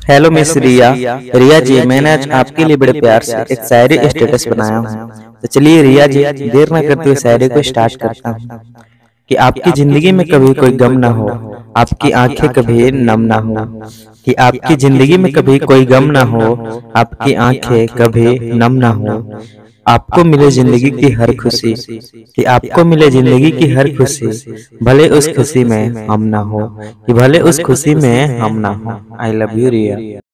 Hello miss रिया। रिया जी, मैंने आज आपके लिए बड़े प्यार से एक शायरी स्टेटस बनाया हूँ। तो चलिए रिया जी, देर न करते हुए शायरी को स्टार्ट करता हूँ कि आपकी जिंदगी में कभी कोई गम ना हो, आपकी आंखें कभी नम ना हो। कि आपकी जिंदगी में कभी कोई गम ना हो, आपकी आंखें कभी नम ना हो। आपको मिले जिंदगी की हर खुशी, कि आपको मिले जिंदगी की हर खुशी, भले उस खुशी में हम ना हो, कि भले उस खुशी में हम ना हो। I love you Riya.